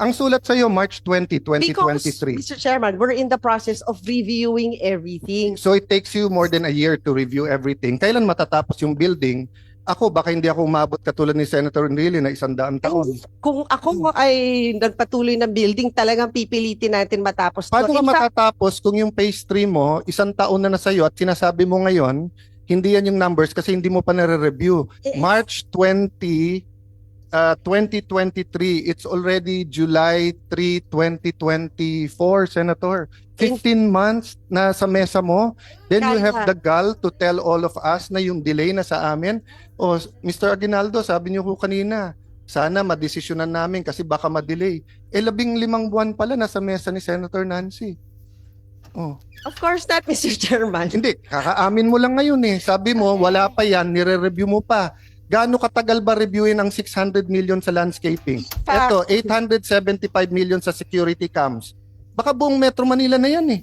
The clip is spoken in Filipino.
Ang sulat sa iyo March 20, Because, 2023. Mr. Chairman, we're in the process of reviewing everything. So it takes you more than a year to review everything. Kailan matatapos yung building? Ako, baka hindi ako umabot katulad ni Senator Enrile na 100 taon. Kung ako ay nagpatuloy ng building, talagang pipilitin natin matapos to. Paano ka In fact, matatapos kung yung phase 3 mo, 1 taon na sa'yo at sinasabi mo ngayon, hindi yan yung numbers kasi hindi mo pa nare-review. March 20, 2023, it's already July 3, 2024, Senator. 15 months na sa mesa mo, then you have the gall to tell all of us na yung delay na sa amin. O, Mr. Aguinaldo, sabi niyo ko kanina, sana madesisyonan namin kasi baka ma-delay. 15 buwan pala nasa mesa ni Senator Nancy. Oh. of course not, Mr. Chairman. Hindi, kakaamin mo lang ngayon eh. Sabi mo, wala pa yan, nire-review mo pa. Gaano katagal ba reviewin ang 600 million sa landscaping? Ito, 875 million sa security cams. Baka buong Metro Manila na yan eh.